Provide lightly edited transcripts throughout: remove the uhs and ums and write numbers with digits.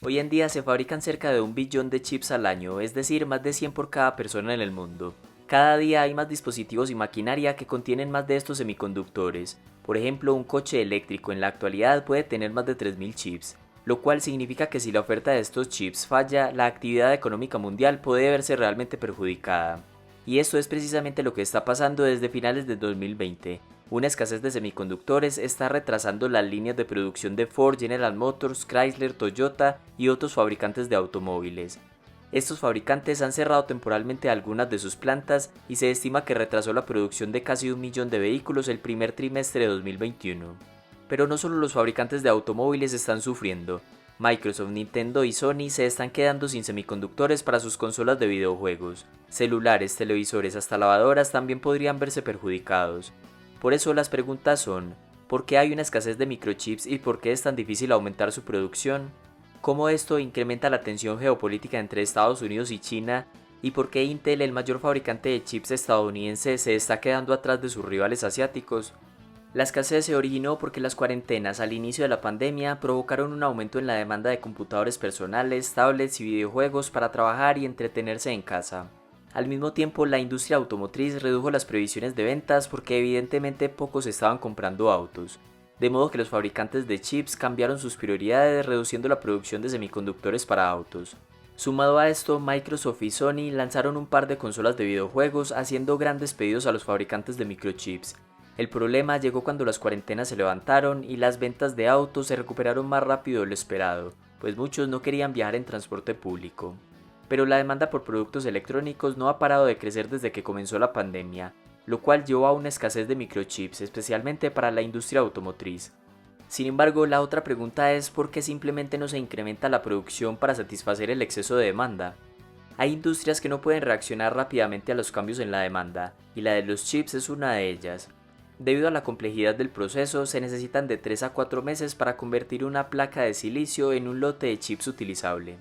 Hoy en día se fabrican cerca de 1 billón de chips al año, es decir, más de 100 por cada persona en el mundo. Cada día hay más dispositivos y maquinaria que contienen más de estos semiconductores. Por ejemplo, un coche eléctrico en la actualidad puede tener más de 3000 chips, lo cual significa que si la oferta de estos chips falla, la actividad económica mundial puede verse realmente perjudicada. Y esto es precisamente lo que está pasando desde finales de 2020. Una escasez de semiconductores está retrasando las líneas de producción de Ford, General Motors, Chrysler, Toyota y otros fabricantes de automóviles. Estos fabricantes han cerrado temporalmente algunas de sus plantas y se estima que retrasó la producción de casi 1 millón de vehículos el primer trimestre de 2021. Pero no solo los fabricantes de automóviles están sufriendo. Microsoft, Nintendo y Sony se están quedando sin semiconductores para sus consolas de videojuegos. Celulares, televisores, hasta lavadoras también podrían verse perjudicados. Por eso las preguntas son, ¿por qué hay una escasez de microchips y por qué es tan difícil aumentar su producción? ¿Cómo esto incrementa la tensión geopolítica entre Estados Unidos y China? ¿Y por qué Intel, el mayor fabricante de chips estadounidense, se está quedando atrás de sus rivales asiáticos? La escasez se originó porque las cuarentenas al inicio de la pandemia provocaron un aumento en la demanda de computadores personales, tablets y videojuegos para trabajar y entretenerse en casa. Al mismo tiempo, la industria automotriz redujo las previsiones de ventas porque evidentemente pocos estaban comprando autos, de modo que los fabricantes de chips cambiaron sus prioridades reduciendo la producción de semiconductores para autos. Sumado a esto, Microsoft y Sony lanzaron un par de consolas de videojuegos haciendo grandes pedidos a los fabricantes de microchips. El problema llegó cuando las cuarentenas se levantaron y las ventas de autos se recuperaron más rápido de lo esperado, pues muchos no querían viajar en transporte público. Pero la demanda por productos electrónicos no ha parado de crecer desde que comenzó la pandemia, lo cual llevó a una escasez de microchips, especialmente para la industria automotriz. Sin embargo, la otra pregunta es ¿por qué simplemente no se incrementa la producción para satisfacer el exceso de demanda? Hay industrias que no pueden reaccionar rápidamente a los cambios en la demanda, y la de los chips es una de ellas. Debido a la complejidad del proceso, se necesitan de 3 a 4 meses para convertir una placa de silicio en un lote de chips utilizable.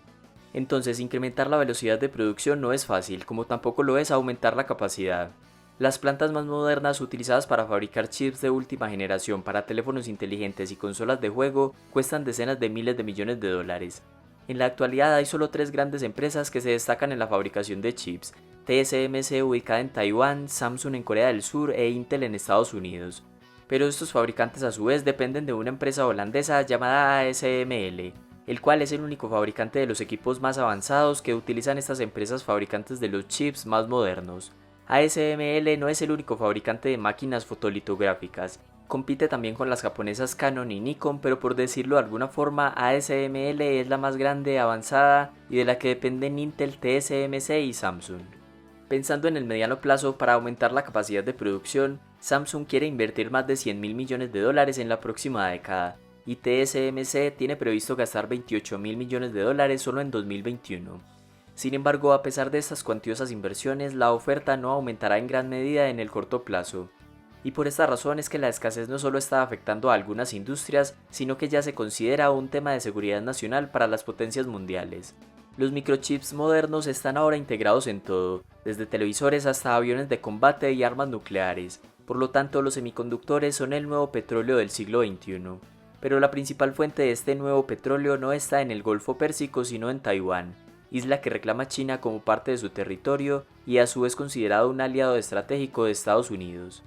Entonces, incrementar la velocidad de producción no es fácil, como tampoco lo es aumentar la capacidad. Las plantas más modernas utilizadas para fabricar chips de última generación para teléfonos inteligentes y consolas de juego cuestan decenas de miles de millones de dólares. En la actualidad hay solo 3 grandes empresas que se destacan en la fabricación de chips: TSMC ubicada en Taiwán, Samsung en Corea del Sur e Intel en Estados Unidos. Pero estos fabricantes a su vez dependen de una empresa holandesa llamada ASML, el cual es el único fabricante de los equipos más avanzados que utilizan estas empresas fabricantes de los chips más modernos. ASML no es el único fabricante de máquinas fotolitográficas, compite también con las japonesas Canon y Nikon, pero por decirlo de alguna forma, ASML es la más grande, avanzada y de la que dependen Intel, TSMC y Samsung. Pensando en el mediano plazo, para aumentar la capacidad de producción, Samsung quiere invertir más de 100.000 millones de dólares en la próxima década, y TSMC tiene previsto gastar 28.000 millones de dólares solo en 2021. Sin embargo, a pesar de estas cuantiosas inversiones, la oferta no aumentará en gran medida en el corto plazo. Y por esta razón es que la escasez no solo está afectando a algunas industrias, sino que ya se considera un tema de seguridad nacional para las potencias mundiales. Los microchips modernos están ahora integrados en todo, desde televisores hasta aviones de combate y armas nucleares. Por lo tanto, los semiconductores son el nuevo petróleo del siglo XXI. Pero la principal fuente de este nuevo petróleo no está en el Golfo Pérsico, sino en Taiwán, isla que reclama China como parte de su territorio y a su vez considerado un aliado estratégico de Estados Unidos.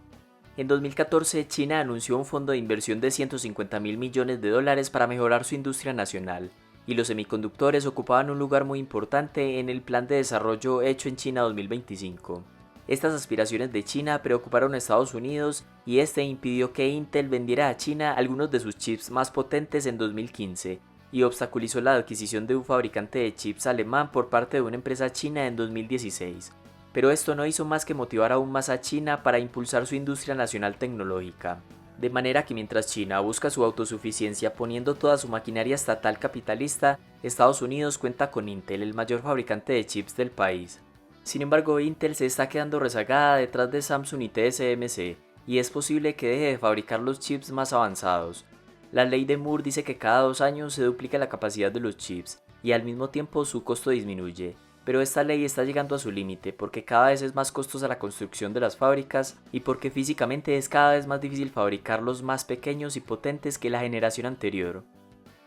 En 2014, China anunció un fondo de inversión de 150.000 millones de dólares para mejorar su industria nacional, y los semiconductores ocupaban un lugar muy importante en el Plan de Desarrollo hecho en China 2025. Estas aspiraciones de China preocuparon a Estados Unidos y este impidió que Intel vendiera a China algunos de sus chips más potentes en 2015 y obstaculizó la adquisición de un fabricante de chips alemán por parte de una empresa china en 2016. Pero esto no hizo más que motivar aún más a China para impulsar su industria nacional tecnológica. De manera que mientras China busca su autosuficiencia poniendo toda su maquinaria estatal capitalista, Estados Unidos cuenta con Intel, el mayor fabricante de chips del país. Sin embargo, Intel se está quedando rezagada detrás de Samsung y TSMC, y es posible que deje de fabricar los chips más avanzados. La ley de Moore dice que cada 2 años se duplica la capacidad de los chips, y al mismo tiempo su costo disminuye. Pero esta ley está llegando a su límite porque cada vez es más costosa la construcción de las fábricas y porque físicamente es cada vez más difícil fabricar los más pequeños y potentes que la generación anterior.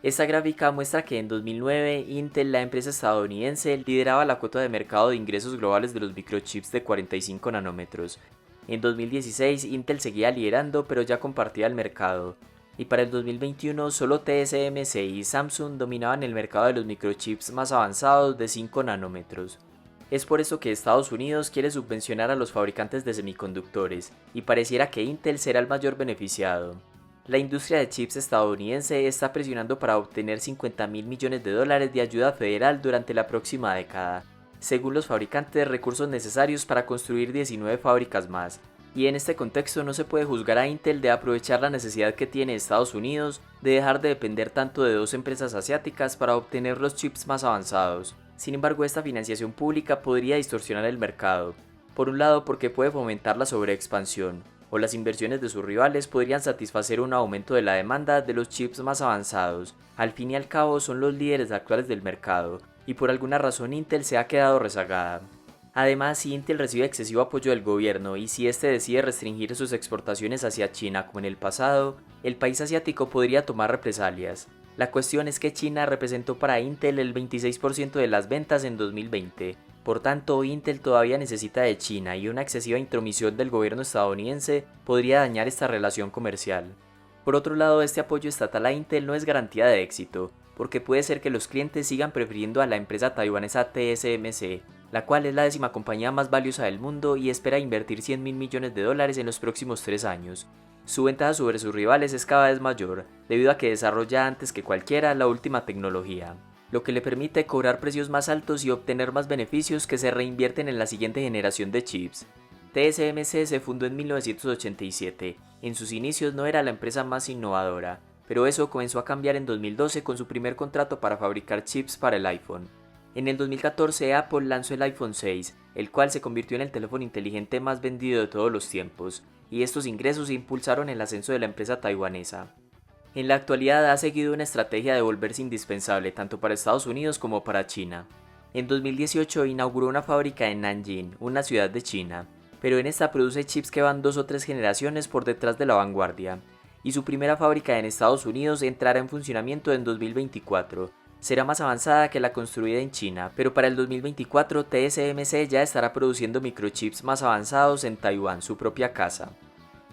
Esta gráfica muestra que en 2009 Intel, la empresa estadounidense, lideraba la cuota de mercado de ingresos globales de los microchips de 45 nanómetros. En 2016 Intel seguía liderando, pero ya compartía el mercado. Y para el 2021 solo TSMC y Samsung dominaban el mercado de los microchips más avanzados de 5 nanómetros. Es por eso que Estados Unidos quiere subvencionar a los fabricantes de semiconductores, y pareciera que Intel será el mayor beneficiado. La industria de chips estadounidense está presionando para obtener $50.000 millones de ayuda federal durante la próxima década, según los fabricantes, recursos necesarios para construir 19 fábricas más. Y en este contexto no se puede juzgar a Intel de aprovechar la necesidad que tiene Estados Unidos de dejar de depender tanto de dos empresas asiáticas para obtener los chips más avanzados. Sin embargo, esta financiación pública podría distorsionar el mercado. Por un lado, porque puede fomentar la sobreexpansión, o las inversiones de sus rivales podrían satisfacer un aumento de la demanda de los chips más avanzados. Al fin y al cabo son los líderes actuales del mercado, y por alguna razón Intel se ha quedado rezagada. Además, si Intel recibe excesivo apoyo del gobierno y si este decide restringir sus exportaciones hacia China como en el pasado, el país asiático podría tomar represalias. La cuestión es que China representó para Intel el 26% de las ventas en 2020. Por tanto, Intel todavía necesita de China y una excesiva intromisión del gobierno estadounidense podría dañar esta relación comercial. Por otro lado, este apoyo estatal a Intel no es garantía de éxito, porque puede ser que los clientes sigan prefiriendo a la empresa taiwanesa TSMC, la cual es la 10ª compañía más valiosa del mundo y espera invertir $100.000 millones en los próximos 3 años. Su ventaja sobre sus rivales es cada vez mayor, debido a que desarrolla antes que cualquiera la última tecnología, lo que le permite cobrar precios más altos y obtener más beneficios que se reinvierten en la siguiente generación de chips. TSMC se fundó en 1987, en sus inicios no era la empresa más innovadora, pero eso comenzó a cambiar en 2012 con su primer contrato para fabricar chips para el iPhone. En el 2014 Apple lanzó el iPhone 6, el cual se convirtió en el teléfono inteligente más vendido de todos los tiempos, y estos ingresos impulsaron el ascenso de la empresa taiwanesa. En la actualidad ha seguido una estrategia de volverse indispensable tanto para Estados Unidos como para China. En 2018 inauguró una fábrica en Nanjing, una ciudad de China, pero en esta produce chips que van 2 o 3 generaciones por detrás de la vanguardia, y su primera fábrica en Estados Unidos entrará en funcionamiento en 2024. Será más avanzada que la construida en China, pero para el 2024 TSMC ya estará produciendo microchips más avanzados en Taiwán, su propia casa.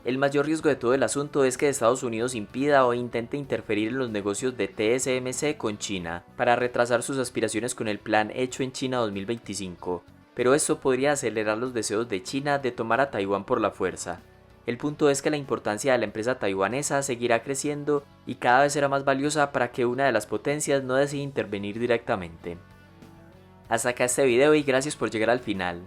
El mayor riesgo de todo el asunto es que Estados Unidos impida o intente interferir en los negocios de TSMC con China para retrasar sus aspiraciones con el plan Hecho en China 2025, pero esto podría acelerar los deseos de China de tomar a Taiwán por la fuerza. El punto es que la importancia de la empresa taiwanesa seguirá creciendo y cada vez será más valiosa para que una de las potencias no decida intervenir directamente. Hasta acá este video y gracias por llegar al final.